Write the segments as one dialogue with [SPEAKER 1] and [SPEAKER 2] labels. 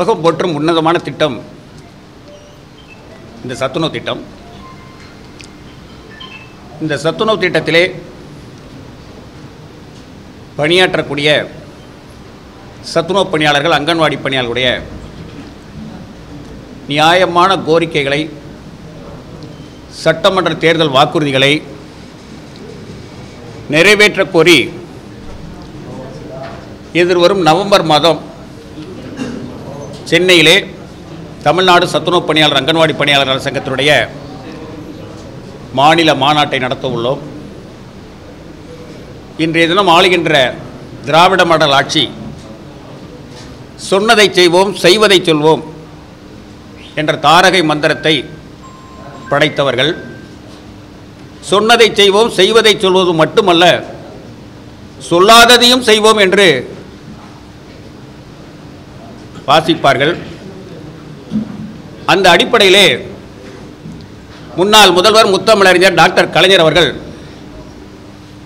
[SPEAKER 1] உலகம் போற்றும் உன்னதமான திட்டம் இந்த சத்துணவு திட்டம். இந்த சத்துணவு திட்டத்திலே பணியாற்றக்கூடிய சத்துணவு பணியாளர்கள், அங்கன்வாடி பணியாளர்களுடைய நியாயமான கோரிக்கைகளை, சட்டமன்ற தேர்தல் வாக்குறுதிகளை நிறைவேற்ற கோரி எதிர்வரும் நவம்பர் மாதம் சென்னையிலே தமிழ்நாடு சத்துணவு பணியாளர் அங்கன்வாடி பணியாளர்கள் சங்கத்தினுடைய மாநில மாநாட்டை நடத்த உள்ளோம். இன்றைய தினம் ஆளுகின்ற திராவிட மாடல் ஆட்சி சொன்னதை செய்வோம், செய்வதை சொல்வோம் என்ற தாரகை மந்திரத்தை படைத்தவர்கள். சொன்னதை செய்வோம், செய்வதை சொல்வது மட்டுமல்ல, சொல்லாததையும் செய்வோம் என்று வாசிப்பார்கள். அந்த அடிப்படையிலே முன்னாள் முதல்வர் முத்தமிழறிஞர் டாக்டர் கலைஞர் அவர்கள்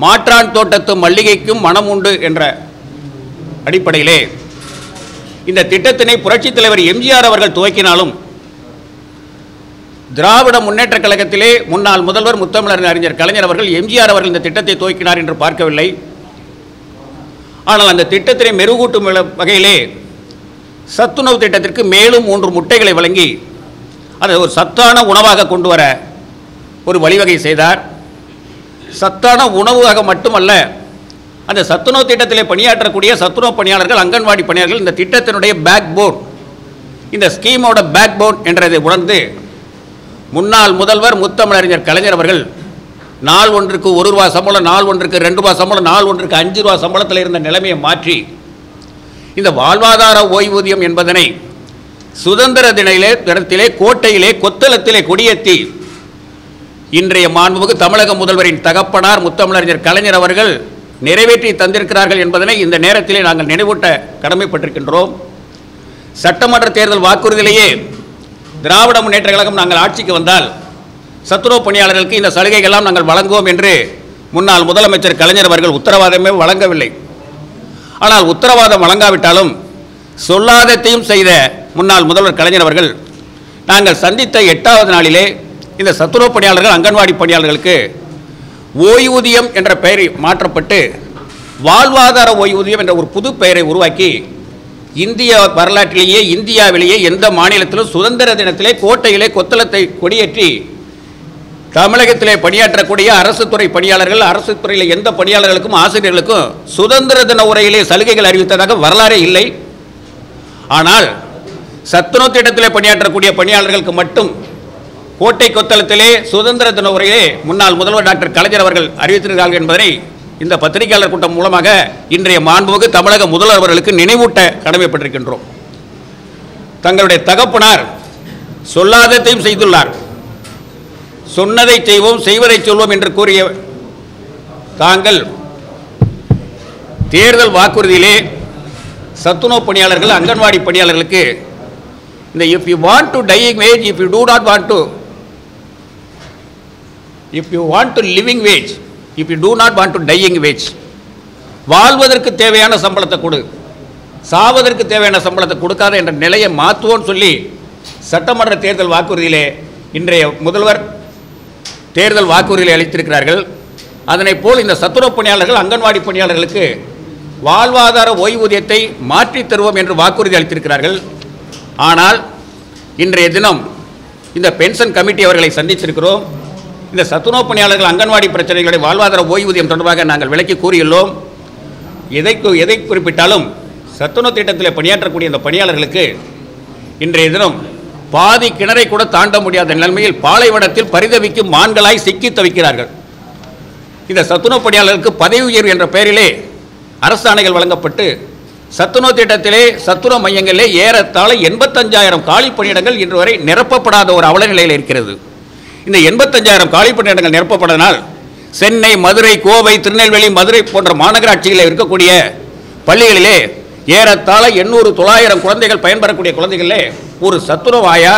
[SPEAKER 1] மாற்றான் தோட்டத்து மல்லிகைக்கும் மனம் உண்டு என்ற அடிப்படையிலே இந்த திட்டத்தினை புரட்சித் தலைவர் எம்ஜிஆர் அவர்கள் துவக்கினாலும் திராவிட முன்னேற்ற கழகத்திலே முன்னாள் முதல்வர் முத்தமிழறிஞர் கலைஞர் அவர்கள் எம்ஜிஆர் அவர்கள் இந்த திட்டத்தை துவக்கினார் என்று பார்க்கவில்லை. ஆனால் அந்த திட்டத்தினை மெருகூட்டும் வகையிலே சத்துணவு திட்டத்திற்கு மேலும் 3 முட்டைகளை வழங்கி அதை ஒரு சத்தான உணவாக கொண்டு வர ஒரு வழிவகை செய்தார். சத்தான உணவாக மட்டுமல்ல, அந்த சத்துணவு திட்டத்திலே பணியாற்றக்கூடிய சத்துணவு பணியாளர்கள், அங்கன்வாடி பணியாளர்கள் இந்த திட்டத்தினுடைய பேக் போன், இந்த ஸ்கீமோட பேக் போன் என்றதை உணர்ந்து முன்னாள் முதல்வர் முத்தமிழறிஞர் கலைஞர் அவர்கள் நாள் ஒன்றுக்கு 1 ரூபா சம்பளம், நாள் ஒன்றுக்கு 2 ரூபா சம்பளம், நாள் ஒன்றுக்கு 5 ரூபா சம்பளத்தில் இருந்த நிலைமையை மாற்றி இந்த வாழ்வாதார ஓய்வூதியம் என்பதனை சுதந்திர தினத்திலே கோட்டையிலே கொத்தளத்திலே கொடியேற்றி இன்றைய மாண்புமிகு தமிழக முதல்வரின் தகப்பனார் முத்தமிழறிஞர் கலைஞர் அவர்கள் நிறைவேற்றி தந்திருக்கிறார்கள் என்பதனை இந்த நேரத்திலே நாங்கள் நினைவூட்ட கடமைப்பட்டிருக்கின்றோம். சட்டமன்ற தேர்தல் வாக்குறுதியிலேயே திராவிட முன்னேற்ற கழகம் நாங்கள் ஆட்சிக்கு வந்தால் சத்துணவு பணியாளர்களுக்கு இந்த சலுகைகள்லாம் நாங்கள் வழங்குவோம் என்று முன்னாள் முதலமைச்சர் கலைஞர் அவர்கள் உத்தரவாதமே வழங்கவில்லை. ஆனால் உத்தரவாதம் வழங்காவிட்டாலும் சொல்லாததையும் செய்த முன்னாள் முதல்வர் கலைஞர் அவர்கள் நாங்கள் சந்தித்த 8வது நாளிலே இந்த சத்துணவு பணியாளர்கள், அங்கன்வாடி பணியாளர்களுக்கு ஓய்வூதியம் என்ற பெயரை மாற்றப்பட்டு வாழ்வாதார ஓய்வூதியம் என்ற ஒரு புது பெயரை உருவாக்கி இந்திய வரலாற்றிலேயே, இந்தியாவிலேயே எந்த மாநிலத்திலும் சுதந்திர தினத்திலே கோட்டையிலே கொத்தளத்தை கொடியேற்றி தமிழகத்திலே பணியாற்றக்கூடிய அரசு துறை பணியாளர்கள், அரசு துறையில் எந்த பணியாளர்களுக்கும் ஆசிரியர்களுக்கும் சுதந்திர தின உரையிலே சலுகைகள் அறிவித்ததாக வரலாறே இல்லை. ஆனால் சத்துணவு திட்டத்திலே பணியாற்றக்கூடிய பணியாளர்களுக்கு மட்டும் கோட்டை கொத்தளத்திலே சுதந்திர தின உரையிலே முன்னாள் முதல்வர் டாக்டர் கலைஞர் அவர்கள் அறிவித்திருக்கிறார்கள் என்பதனை இந்த பத்திரிகையாளர் கூட்டம் மூலமாக இன்றைய மாண்புமிகு தமிழக முதல்வர் அவர்களுக்கு நினைவூட்ட கடமைப்பட்டிருக்கின்றோம். தங்களுடைய தகப்பனார் சொல்லாததையும் செய்துள்ளார், சொன்னதை செய்வோம், செய்வதை சொல்வோம் என்று கூறிய தாங்கள் தேர்தல் வாக்குறுதியிலே சத்துணவு பணியாளர்கள், அங்கன்வாடி பணியாளர்களுக்கு இந்த if you want to dying wage, if you do not want to, if you want to living wage, if you do not want to dying wage, வாழ்வதற்கு தேவையான சம்பளத்தை கொடு, சாவதற்கு தேவையான சம்பளத்தை கொடுக்காத என்ற நிலையை மாற்றுவோன்னு சொல்லி சட்டமன்ற தேர்தல் வாக்குறுதியிலே இன்றைய முதல்வர் தேர்தல் வாக்குறுதியை அளித்திருக்கிறார்கள். அதனை போல் இந்த சத்துணவு பணியாளர்கள், அங்கன்வாடி பணியாளர்களுக்கு வாழ்வாதார ஓய்வூதியத்தை மாற்றித் தருவோம் என்று வாக்குறுதி அளித்திருக்கிறார்கள். ஆனால் இன்றைய தினம் இந்த பென்ஷன் கமிட்டி அவர்களை சந்திச்சிருக்கிறோம். இந்த சத்துணவு பணியாளர்கள், அங்கன்வாடி பிரச்சனைகளை, வாழ்வாதார ஓய்வூதியம் தொடர்பாக நாங்கள் விளக்கி கூறியுள்ளோம். எதை குறிப்பிட்டாலும் சத்துணவு திட்டத்தில் பணியாற்றக்கூடிய இந்த பணியாளர்களுக்கு இன்றைய தினம் பாதி கிணறை கூட தாண்ட முடியாத நிலைமையில் பாலைவனத்தில் பரிதவிக்கும் மான்களாய் சிக்கி தவிக்கிறார்கள். இந்த சத்துணவு பணியாளர்களுக்கு பதவி உயர்வு என்ற பெயரிலே அரசாணைகள் வழங்கப்பட்டு சத்துணவு திட்டத்திலே, சத்துணவு மையங்களிலே ஏறத்தாழ 85,000 காலி பணியிடங்கள் இன்று வரை நிரப்பப்படாத ஒரு அவல நிலையில் இருக்கிறது. இந்த 85,000 காலி பணியிடங்கள் நிரப்பப்படனால் சென்னை, மதுரை, கோவை, திருநெல்வேலி, மதுரை போன்ற மாநகராட்சிகளில் இருக்கக்கூடிய பள்ளிகளிலே ஏறத்தாழ 800-900 குழந்தைகள் பயன்பெறக்கூடிய குழந்தைகளிலே ஒரு சத்துணவு ஆயா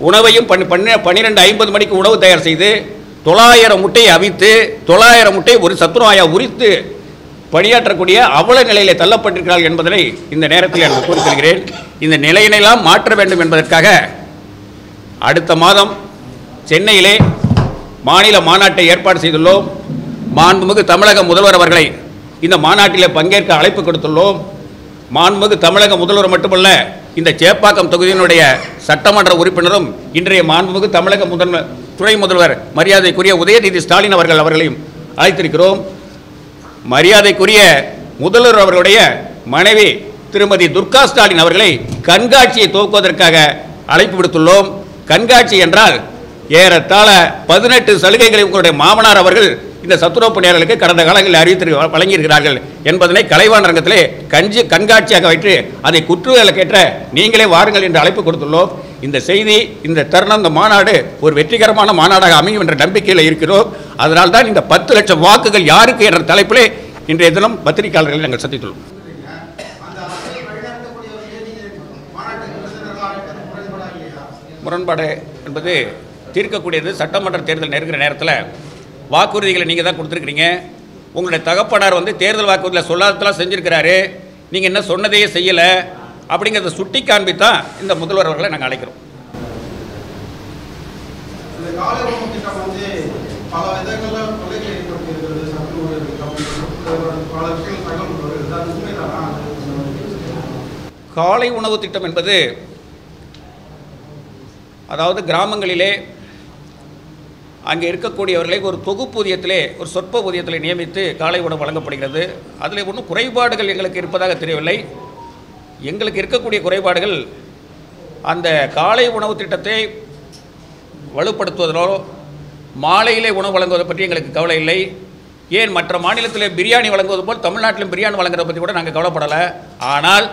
[SPEAKER 1] உணவையும் 12:50 மணிக்கு உணவு தயார் செய்து 900 முட்டையை அவித்து 900 முட்டையை ஒரு சத்துணவு ஆயா உரித்து பணியாற்றக்கூடிய அவல நிலையிலே தள்ளப்பட்டிருக்கிறார்கள் என்பதனை இந்த நேரத்தில் நான் கூறிக்கொள்கிறேன். இந்த நிலையினெல்லாம் மாற்ற வேண்டும் என்பதற்காக அடுத்த மாதம் சென்னையிலே மாநில மாநாட்டை ஏற்பாடு செய்துள்ளோம். மாண்புமிகு தமிழக முதல்வர் அவர்களை இந்த மாநாட்டிலே பங்கேற்க அழைப்பு கொடுத்துள்ளோம். மாண்புமிகு தமிழக முதல்வர் மட்டுமல்ல, இந்த சேப்பாக்கம் தொகுதியினுடைய சட்டமன்ற உறுப்பினரும் இன்றைய மாண்புமிகு தமிழக துணை முதல்வர் மரியாதைக்குரிய உதயநிதி ஸ்டாலின் அவர்களையும் அழைத்திருக்கிறோம். மரியாதைக்குரிய முதல்வர் அவர்களுடைய மனைவி திருமதி துர்கா ஸ்டாலின் அவர்களை கண்காட்சியை துவக்குவதற்காக அழைப்பு விடுத்துள்ளோம். கண்காட்சி என்றால் ஏறத்தாழ 18 சலுகைகளை உங்களுடைய மாமனார் அவர்கள் இந்த சத்துணவு பணியாளர்களுக்கு கடந்த காலங்களில் அறிவித்து வழங்கியிருக்கிறார்கள் என்பதனை கலைவாணர் அரங்கத்திலே கண்காட்சியாக வைத்து அதை குற்றுவியலுக்கேற்ற நீங்களே வாருங்கள் என்று அழைப்பு கொடுத்துள்ளோம். இந்த செய்தி, இந்த தருணம், இந்த மாநாடு ஒரு வெற்றிகரமான மாநாடாக அமையும் என்ற நம்பிக்கையில் இருக்கிறோம். அதனால்தான் இந்த 10 லட்சம் வாக்குகள் யாருக்கு என்ற தலைப்பிலே இன்றைய தினம் பத்திரிகையாளர்களை நாங்கள் சந்தித்துள்ளோம். முரண்பாடு என்பது தீர்க்கக்கூடியது. சட்டமன்ற தேர்தல் நெருங்கிற நேரத்தில் வாக்குறுதிகளை நீங்கள் தான் கொடுத்துருக்கிறீங்க. உங்களுடைய தகப்பனார் தேர்தல் வாக்குறுதியில் சொல்லாததெல்லாம் செஞ்சுருக்கிறாரு, நீங்கள் என்ன சொன்னதையே செய்யலை அப்படிங்கிறத சுட்டி காண்பித்தான் இந்த முதல்வர் அவர்களை நாங்கள் அழைக்கிறோம். காலை உணவு திட்டம் என்பது அதாவது கிராமங்களிலே அங்கே இருக்கக்கூடியவர்களை ஒரு தொகுப்பூதியத்திலே, ஒரு சொற்ப ஊதியத்திலே நியமித்து காலை உணவு வழங்கப்படுகிறது. அதில் ஒன்றும் குறைபாடுகள் எங்களுக்கு இருப்பதாக தெரியவில்லை. எங்களுக்கு இருக்கக்கூடிய குறைபாடுகள் அந்த காலை உணவு திட்டத்தை வலுப்படுத்துவதோ மாலையிலே உணவு வழங்குவதை பற்றி எங்களுக்கு கவலை இல்லை. ஏன் மற்ற மாநிலத்தில் பிரியாணி வழங்குவது போல் தமிழ்நாட்டிலும் பிரியாணி வழங்குறதை பற்றி கூட நாங்கள் கவலைப்படலை. ஆனால்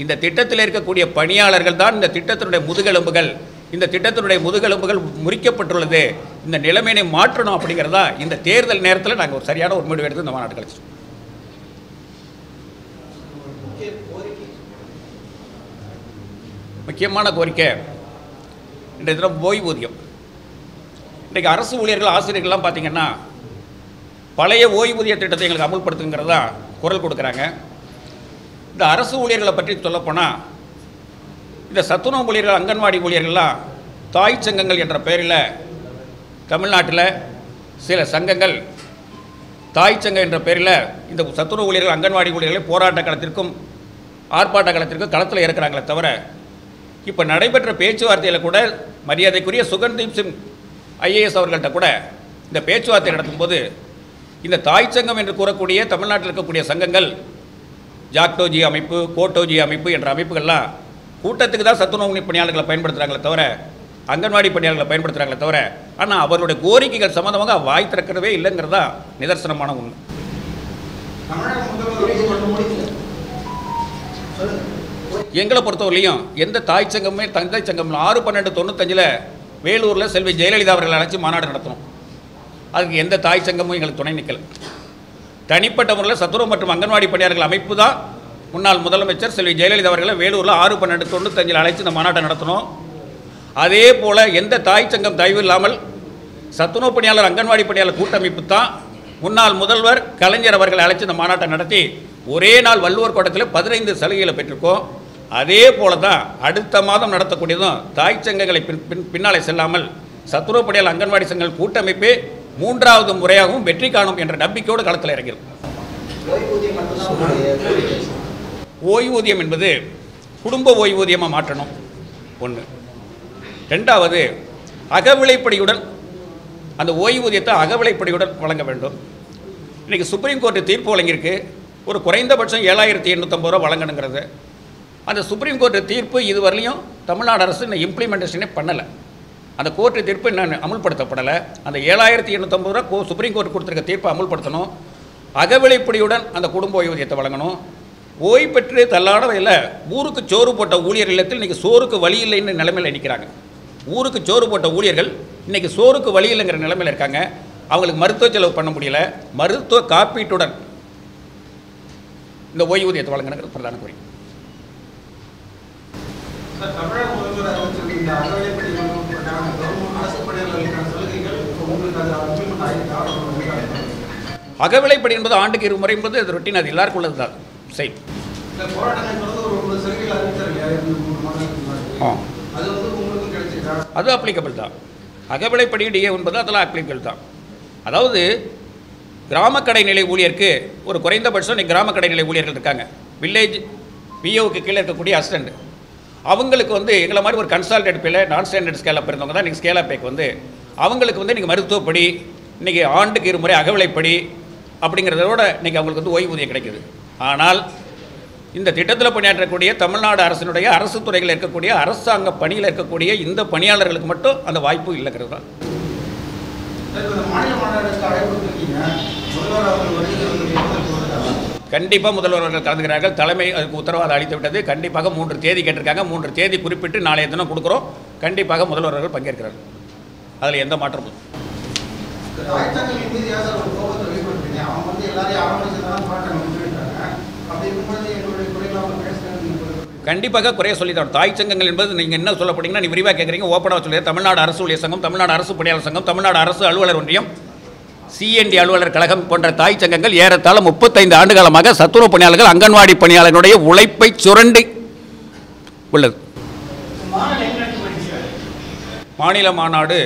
[SPEAKER 1] இந்த திட்டத்தில் இருக்கக்கூடிய பணியாளர்கள் தான் இந்த திட்டத்தினுடைய முதுகெலும்புகள். இந்த திட்டத்தினுடைய முதுகெலும்புகள் முறிக்கப்பட்டுள்ளது. இந்த நிலைமையை மாற்றணும் அப்படிங்கிறதா இந்த தேர்தல் நேரத்தில் நாங்கள் ஒரு சரியான ஒரு முடிவு எடுத்து இந்த மாநாட்டு கழிச்சிட்டோம். முக்கியமான கோரிக்கை இன்றைய தினம் ஓய்வூதியம். இன்றைக்கு அரசு ஊழியர்கள், ஆசிரியர்கள்லாம் பார்த்திங்கன்னா பழைய ஓய்வூதிய திட்டத்தை எங்களுக்கு அமல்படுத்துங்கிறதா குரல் கொடுக்குறாங்க. இந்த அரசு ஊழியர்களை பற்றி சொல்லப்போனால் இந்த சத்துணவு ஊழியர்கள், அங்கன்வாடி ஊழியர்கள்லாம் தாய் சங்கங்கள் என்ற பெயரில் தமிழ்நாட்டில் சில சங்கங்கள் தாய் சங்கம் என்ற பெயரில் இந்த சத்துணவு ஊழியர்கள், அங்கன்வாடி ஊழியர்களை போராட்ட களத்திற்கும் ஆர்ப்பாட்ட களத்திற்கும் களத்தில் இருக்கிறாங்களே தவிர, இப்போ நடைபெற்ற பேச்சுவார்த்தையில் கூட மரியாதைக்குரிய சுகன்தீப் சிங் ஐஏஎஸ் அவர்கள்ட்ட கூட இந்த பேச்சுவார்த்தை நடத்தும்போது இந்த தாய் சங்கம் என்று கூறக்கூடிய தமிழ்நாட்டில் இருக்கக்கூடிய சங்கங்கள் ஜாக்டோஜி அமைப்பு, கோட்டோஜி அமைப்பு என்ற அமைப்புகள்லாம் கூட்டத்துக்கு தான் சத்துணவு பணியாளர்களை பயன்படுத்துகிறாங்களே தவிர, அங்கன்வாடி பணியாளர்களை பயன்படுத்துகிறாங்களே தவிர, ஆனால் அவருடைய கோரிக்கைகள் சம்மந்தமாக வாய் திறக்கிறதே இல்லைங்கிறதா நிதர்சனமான உண்மை. எங்களை பொறுத்தவரையிலையும் எந்த தாய் சங்கமே தந்தை சங்கம் 6/12/95 வேலூரில் செல்வி ஜெயலலிதா அவர்கள் அழைச்சி மாநாடு நடத்தணும். அதுக்கு எந்த தாய் சங்கமும் எங்களுக்கு துணை நிற்கலை. தனிப்பட்ட முறையில் சத்துணவு மற்றும் அங்கன்வாடி பணியாளர்கள் அமைப்பு தான் முன்னாள் முதலமைச்சர் செல்வி ஜெயலலிதா அவர்களை வேலூரில் 6/12/95 அழைச்சி இந்த மாநாட்டை நடத்தணும். அதே போல் எந்த தாய் சங்கம் தயவு இல்லாமல் சத்துணவு பணியாளர், அங்கன்வாடி பணியாளர் கூட்டமைப்பு தான் முன்னாள் முதல்வர் கலைஞர் அவர்களை அழைச்சி இந்த மாநாட்டை நடத்தி ஒரே நாள் வள்ளுவர் கோட்டத்தில் 15 சலுகைகளை பெற்றிருக்கோம். அதே போல தான் அடுத்த மாதம் நடத்தக்கூடியதும் தாய் சங்கங்களை பின்னாலே செல்லாமல் சத்துணவு பணியாளர், அங்கன்வாடி சங்கங்கள் கூட்டமைப்பே 3வது முறையாகவும் வெற்றி காணும் என்ற நம்பிக்கையோடு களத்தில் இறங்கிறோம். ஓய்வூதியம் என்பது குடும்ப ஓய்வூதியமாக மாற்றணும் ஒன்று. 2வது அகவிலைப்படியுடன் அந்த ஓய்வூதியத்தை அகவிலைப்படியுடன் வழங்க வேண்டும். இன்றைக்கி சுப்ரீம் கோர்ட்டு தீர்ப்பு வழங்கியிருக்கு, ஒரு குறைந்தபட்சம் 7,850 ரூபா வழங்கணுங்கிறது. அந்த சுப்ரீம் கோர்ட்டு தீர்ப்பு இதுவரையிலையும் தமிழ்நாடு அரசு இன்னும் இம்ப்ளிமெண்டேஷனே பண்ணலை. அந்த கோர்ட்டு தீர்ப்பு இன்னும் அமுல்படுத்தப்படலை. அந்த 7,850 ரூபா சுப்ரீம் கோர்ட் கொடுத்துருக்க தீர்ப்பை அமுல்படுத்தணும். அகவிலைப்படியுடன் அந்த குடும்ப ஓய்வூதியத்தை வழங்கணும். ஓய்வு பெற்று தள்ளாட வகையில் ஊருக்கு சோறு போட்ட ஊழியர் இல்லத்தில் இன்றைக்கி சோறுக்கு வழி இல்லைன்னு நிலைமையில் நிற்கிறாங்க. ஊருக்கு சோறு போட்ட ஊழியர்கள் இன்றைக்கி சோறுக்கு வழி இல்லைங்கிற நிலைமையில் இருக்காங்க. அவங்களுக்கு மருத்துவ செலவு பண்ண முடியல. மருத்துவ காப்பீட்டுடன் இந்த ஓய்வூதியத்தை வழங்கணுங்கிறது பிரதான கோரிக்கை. அகவிலைப்படி என்பது ஆண்டுக்கு 2 முறை என்பது அது ரொட்டீன், அது எல்லாருக்கும் உள்ளது தான். சரி, அது அப்ளிகபிள் தான். அகவிலைப்படி டிஏ என்பது அதெல்லாம் அப்ளிகபிள் தான். அதாவது கிராம கடைநிலை ஊழியருக்கு ஒரு குறைந்தபட்சம் கிராம கடைநிலை ஊழியர்கள் இருக்காங்க, வில்லேஜ் பிஓவுக்கு கீழே இருக்கக்கூடிய அசிஸ்டண்ட், அவங்களுக்கு வந்து எங்களை மாதிரி ஒரு கன்சால்டேட் பேல நான் ஸ்டாண்டர்ட் ஸ்கேலாக இருந்தவங்க தான் இன்றைக்கி ஸ்கேலாக பேக்கு வந்து அவங்களுக்கு வந்து இன்றைக்கி மருத்துவப்படி இன்றைக்கி ஆண்டுக்கு 2 முறை அகவிலைப்படி அப்படிங்கிறதோட இன்றைக்கி அவங்களுக்கு வந்து ஓய்வூதியம் கிடைக்குது. ஆனால் இந்த திட்டத்தில் பணியாற்றக்கூடிய தமிழ்நாடு அரசினுடைய அரசு துறையில் இருக்கக்கூடிய அரசாங்க பணியில் இருக்கக்கூடிய இந்த பணியாளர்களுக்கு மட்டும் அந்த வாய்ப்பு இல்லைங்கிறது தான். கண்டிப்பாக முதல்வர் அவர்கள் கலந்துக்கிறார்கள். தலைமை அதுக்கு உத்தரவாதம் அளித்து விட்டது. கண்டிப்பாக 3 தேதி கேட்டிருக்காங்க. 3 தேதி குறிப்பிட்டு நாளைய தினம் கொடுக்குறோம். கண்டிப்பாக முதல்வர் அவர்கள் பங்கேற்கிறார்கள். அதில் எந்த மாற்றமும் கண்டிப்பாக குறைய சொல்லிதான். தாய் சங்கங்கள் என்பது நீங்கள் என்ன சொல்ல போனீங்கன்னா நீ விரிவாக கேட்குறீங்க, ஓப்பனாக சொல்லி தமிழ்நாடு அரசு ஊழியர் சங்கம், தமிழ்நாடு அரசு பணியாளர் சங்கம், தமிழ்நாடு அரசு அலுவலர் ஒன்றியம், சிஎன்டி அலுவலர் கழகம் போன்ற தாய் சங்கங்கள் ஏறத்தாழ 35 ஆண்டு காலமாக சத்துணவு பணியாளர்கள் அங்கன்வாடி பணியாளர்களுடைய உழைப்பை சுரண்டி உள்ளது. மாநில மாநாடு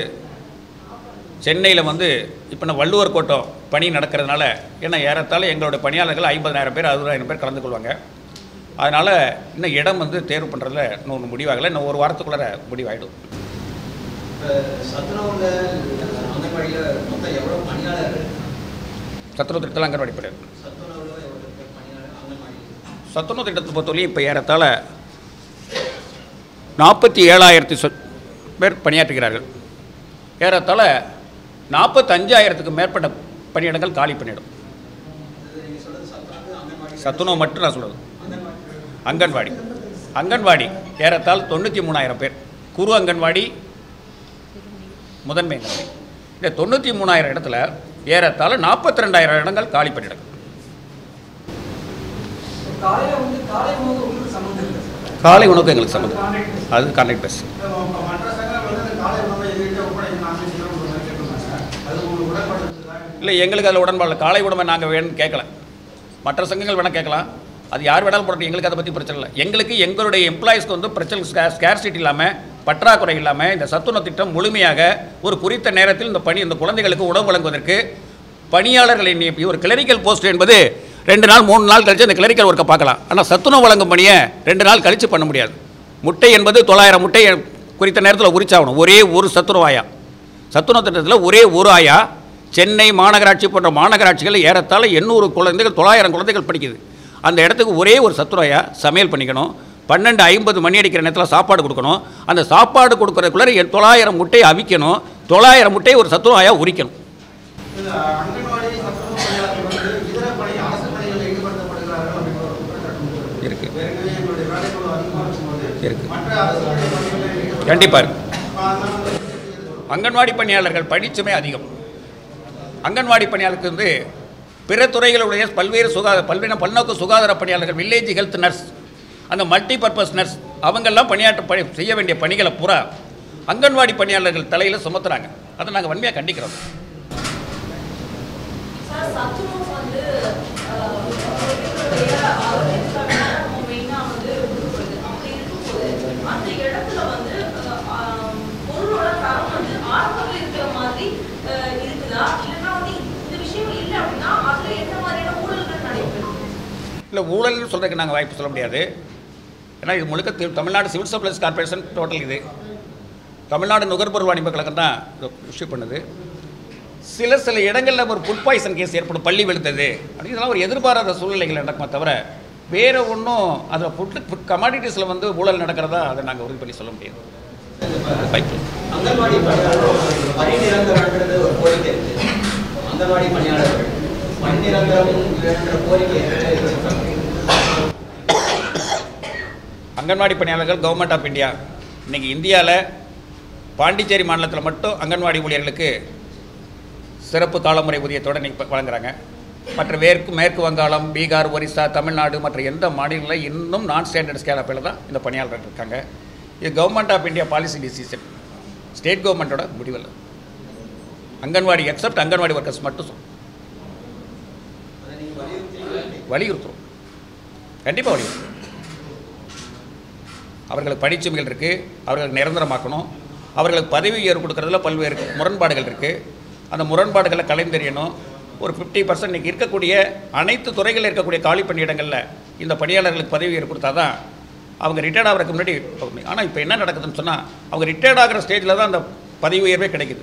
[SPEAKER 1] சென்னையில் வந்து இப்போ வள்ளுவர் கோட்டம் பணி நடக்கிறதுனால, ஏன்னா ஏறத்தாழ எங்களுடைய பணியாளர்கள் 50,000 பேர் 60,000 பேர் கலந்து கொள்வாங்க. அதனால் இன்னும் இடம் வந்து தேர்வு பண்ணுறதுல இன்னும் முடிவாகலை. இன்னும் 1 வாரத்துக்குள்ளே முடிவாயிடும். சத்துணவு திட்டத்தில் அங்கன்வாடி பணியாளர் சத்துணவு திட்டத்தை பொறுத்தவரையும் இப்போ ஏறத்தாழ 47,000 பேர் பணியாற்றுகிறார்கள். ஏறத்தாழ 45,000க்கு மேற்பட்ட பணியிடங்கள் காலி பணியிடம். சத்துணவு மட்டும் நான் சொல்கிறது. அங்கன்வாடி ஏறத்தாழ 93,000 பேர். குறு அங்கன்வாடி, முதன்மை அங்கன்வாடி. இந்த 93,000 இடத்துல ஏறத்தாழ 42,000 இடங்கள் காலி பணியிடங்கள். காலை உணவுக்கு எங்களுக்கு சம்மந்தம், அது கான்ட்ராக்ட் பேஸ். இல்லை, எங்களுக்கு அதில் உடன்பாடு. காலை உணவை நாங்கள் வேணும்னு கேட்கல. மற்ற சங்கங்கள் வேணால் கேட்கலாம், அது யார் வேணாலும் போடணும். எங்களுக்கு அதை பற்றி பிரச்சனை இல்லை. எங்களுக்கு எங்களுடைய எம்ப்ளாயிஸ்க்கு வந்து பிரச்சனை ஸ்கேர்சிட்டி இல்லாமல், பற்றாக்குறை இல்லாமல் இந்த சத்துணவு திட்டம் முழுமையாக ஒரு குறித்த நேரத்தில் இந்த குழந்தைகளுக்கு உணவு வழங்குவதற்கு பணியாளர்களை நியமி ஒரு கிளரிக்கல் போஸ்ட் என்பது 2 நாள் 3 நாள் கழித்து அந்த கிளரிக்கல் ஒர்க்கை பார்க்கலாம். ஆனால் சத்துணவு வழங்கும் பணியை 2 நாள் கழித்து பண்ண முடியாது. முட்டை என்பது 900 முட்டை குறித்த நேரத்தில் உரிச்சாகணும். ஒரே ஒரு சத்துணவு ஆயா. சத்துணவு திட்டத்தில் ஒரே ஒரு ஆயா சென்னை மாநகராட்சி போன்ற மாநகராட்சிகள் ஏறத்தாழ 800 குழந்தைகள் 900 குழந்தைகள் படிக்குது. அந்த இடத்துக்கு ஒரே ஒரு சத்துணவு ஆயா சமையல் பண்ணிக்கணும். 12:50 மணி அடிக்கிற நேரத்தில் சாப்பாடு கொடுக்கணும். அந்த சாப்பாடு கொடுக்குறதுக்குள்ளே 900 முட்டையை அவிக்கணும். 900 முட்டையை ஒரு சத்துணவு ஆயா உரிக்கணும். கண்டிப்பாக இருக்கு. அங்கன்வாடி பணியாளர்கள் பணிச்சுமை அதிகம். அங்கன்வாடி பணியாளருக்கு வந்து பிற துறைகளுடைய பல்நோக்கு சுகாதார பணியாளர்கள், வில்லேஜ் ஹெல்த் நர்ஸ், அந்த மல்டி பர்பஸ் நர்ஸ், அவங்கெல்லாம் செய்ய வேண்டிய பணிகளை பூரா அங்கன்வாடி பணியாளர்கள் தலையில் சுமத்துறாங்க. அதை நாங்கள் வன்மையாக கண்டிக்கிறோம். இல்லை, ஊழல்னு சொல்கிறதுக்கு நாங்கள் வாய்ப்பு சொல்ல முடியாது. ஏன்னா இது முழுக்க Tamil Nadu civil supplies corporation total. இது தமிழ்நாடு நுகர்பொருள் வாணிப கழகம் தான் இஷ்யூ பண்ணுது. சில இடங்களில் ஒரு ஃபுட் பாய்சன் கேஸ் ஏற்படும், பள்ளி வெளுத்தது அப்படிங்கிறதுலாம் ஒரு எதிர்பாராத சூழ்நிலைகள் நடக்குமே தவிர வேறு ஒன்றும் அதில் ஃபுட் கமாடிட்டிஸில் வந்து ஊழல் நடக்கிறதா அதை நாங்கள் உறுதி பண்ணி சொல்ல முடியாது. அங்கன்வாடி பணியாளர்கள் கவர்மெண்ட் ஆஃப் இந்தியா இன்றைக்கி இந்தியாவில் பாண்டிச்சேரி மாநிலத்தில் மட்டும் அங்கன்வாடி ஊழியர்களுக்கு சிறப்பு காலமுறை ஊதியத்தோடு இன்றைக்கி வழங்குறாங்க. மற்ற மேற்கு வங்காளம், பீகார், ஒரிசா, தமிழ்நாடு மற்ற எந்த மாநிலங்களில் இன்னும் நான் ஸ்டாண்டர்ட் ஸ்கேலாப்பில் தான் இந்த பணியாளர்கள் இருக்காங்க. இது government of India policy decision, state கவர்மெண்ட்டோட முடிவில். அங்கன்வாடி எக்ஸப்ட் அங்கன்வாடி ஒர்க்கர்ஸ் மட்டும் வலியுறுத்துறோம், கண்டிப்பாக வலியுறுத்துறோம். அவர்களுக்கு பணிச்சுமைகள் இருக்குது, அவர்களுக்கு நிரந்தரமாக்கணும். அவர்களுக்கு பதவி உயர்வு கொடுக்கறதுல பல்வேறு முரண்பாடுகள் இருக்குது. அந்த முரண்பாடுகளை கலைந்தெறியணும். ஒரு 50% இன்றைக்கி இருக்கக்கூடிய அனைத்து துறைகளில் இருக்கக்கூடிய காலி பணியிடங்களில் இந்த பணியாளர்களுக்கு பதவி உயர்வு கொடுத்தா தான் அவங்க ரிட்டையர்ட் ஆகிறதுக்கு முன்னாடி. ஆனால் இப்போ என்ன நடக்குதுன்னு சொன்னால், அவங்க ரிட்டையர்ட் ஆகிற ஸ்டேஜில் தான் அந்த பதவி உயர்வே கிடைக்குது.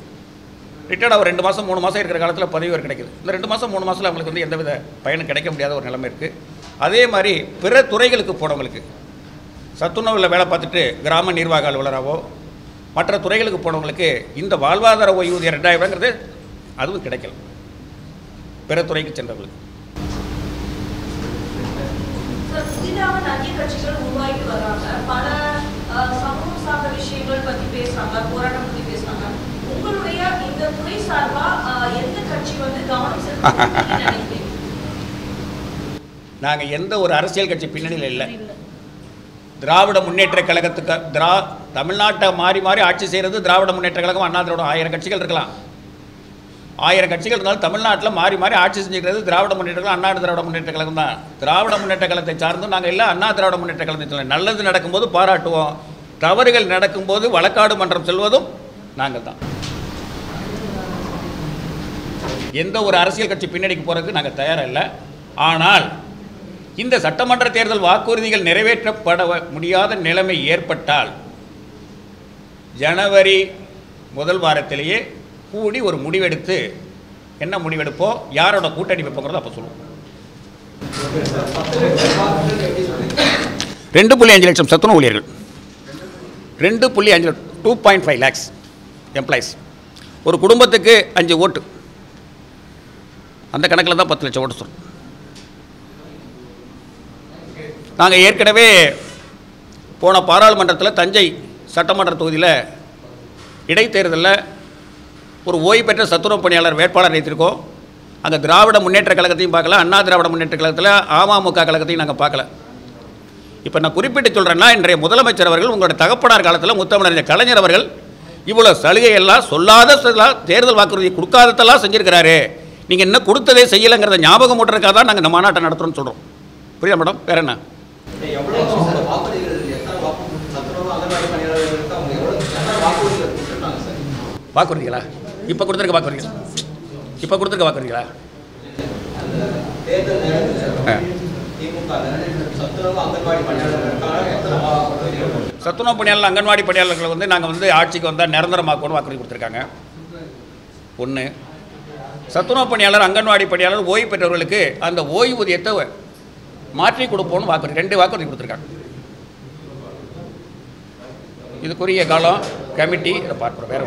[SPEAKER 1] ரிட்டையர்ட் ஆக 2 மாதம் 3 மாதம் இருக்கிற காலத்தில் பதவி உயர்வு கிடைக்குது. இந்த 2 மாதம் 3 மாதத்தில் அவங்களுக்கு வந்து எந்தவித பயனும் கிடைக்க முடியாத ஒரு நிலைமை இருக்குது. அதே மாதிரி பிற துறைகளுக்கு போனவங்களுக்கு, சத்துணவில் வேலை பார்த்துட்டு கிராம நிர்வாக அலுவலராகவோ மற்ற துறைகளுக்கு போனவங்களுக்கு இந்த வாழ்வாதார ஓய்வூதியம் 2000 அதுவும் கிடைக்கல. பிற துறைக்கு சென்றவர்களுக்கு
[SPEAKER 2] புதிதாக நிறைய கட்சிகள் உருவாகிட்டு வர்றாங்க. பல சமூகம் சார்ந்த விஷயங்கள் பற்றி பேசுறாங்க, போராட்டம் பற்றி பேசுறாங்க. உங்களுடைய இந்த துறை சார்பா எந்த கட்சி வந்து கவனம் செலுத்த நினைக்கிறீங்க?
[SPEAKER 1] நாங்கள் எந்த ஒரு அரசியல் கட்சி பின்னணியில் இல்லை. திராவிட முன்னேற்ற கழகத்துக்கு தமிழ்நாட்டை மாறி மாறி ஆட்சி செய்கிறது திராவிட முன்னேற்ற கழகம், அண்ணா திராவிட 1000 கட்சிகள் இருக்கலாம். 1000 கட்சிகள் இருந்தாலும் தமிழ்நாட்டில் மாறி மாறி ஆட்சி செஞ்சுக்கிறது திராவிட முன்னேற்ற கழகம், அண்ணா திராவிட முன்னேற்ற கழகம் தான். திராவிட முன்னேற்ற கழகத்தை சார்ந்தும் நாங்கள் இல்லை, அண்ணா திராவிட முன்னேற்ற கழகத்தை நல்லது நடக்கும்போது பாராட்டுவோம், தவறுகள் நடக்கும்போது வழக்காடு மன்றம் செல்வதும் நாங்கள் தான். எந்த ஒரு அரசியல் கட்சி பின்னணிக்கு போகிறதுக்கு நாங்கள் தயாராக இல்லை. ஆனால் இந்த சட்டமன்ற தேர்தல் வாக்குறுதிகள் நிறைவேற்றப்பட முடியாத நிலைமை ஏற்பட்டால் ஜனவரி முதல் வாரத்திலேயே கூடி ஒரு முடிவெடுத்து, என்ன முடிவெடுப்போ, யாரோட கூட்டணி வைப்போங்கிறத அப்போ சொல்லுவோம். 2.5 லட்சம் சத்துணவு ஊழியர்கள், 2.5 2.5 lakhs எம்ப்ளாயிஸ், ஒரு குடும்பத்துக்கு 5 ஓட்டு, அந்த கணக்கில் தான் 10 லட்சம் ஓட்டு சொல்லுவோம். நாங்கள் ஏற்கனவே போன பாராளுமன்றத்தில் தஞ்சை சட்டமன்ற தொகுதியில் இடைத்தேர்தலில் ஒரு ஓய்வு பெற்ற சத்துணவு பணியாளர் வேட்பாளர் வைத்திருக்கோம். அங்கே திராவிட முன்னேற்ற கழகத்தையும் பார்க்கல, அண்ணா திராவிட முன்னேற்ற கழகத்தில் அமமுக கழகத்தையும் நாங்கள் பார்க்கல. இப்போ நான் குறிப்பிட்டு சொல்கிறேன்னா, இன்றைய முதலமைச்சர் அவர்கள் உங்களோட தகப்பனார் காலத்தில் முத்தமிழறிஞர் கலைஞர் அவர்கள் இவ்வளோ சலுகையெல்லாம் சொல்லாத தேர்தல் வாக்குறுதி கொடுக்காததெல்லாம் செஞ்சுருக்கிறாரு. நீங்கள் இன்னும் கொடுத்ததே செய்யலைங்கிறத ஞாபகம் ஊட்டுறதுக்காக தான் நாங்கள் இந்த மாநாட்டை நடத்துகிறோம்னு சொல்கிறோம். புரியுதா மேடம்? வேறு என்ன வாக்குறுதிகளா? இப்போ கொடுத்துருக்க வாக்குறுதிகள், இப்போ கொடுத்துருக்க வாக்குறுதிகளா? சத்துணவு பணியாளர் அங்கன்வாடி பணியாளர்கள் வந்து நாங்கள் வந்து ஆட்சிக்கு வந்தால் நிரந்தரமாக்கணும் வாக்குறுதி கொடுத்துருக்காங்க. ஒன்று, சத்துணவு பணியாளர் அங்கன்வாடி பணியாளர் ஓய்வு பெற்றவர்களுக்கு அந்த ஓய்வூதியத்தை மாற்றி கொடுப்போன்னு வாக்குறுதி, 2 வாக்குறுதி கொடுத்துருக்காங்க. இதுக்குரிய காலம் கமிட்டி இதை பார்க்குறோம். வேறு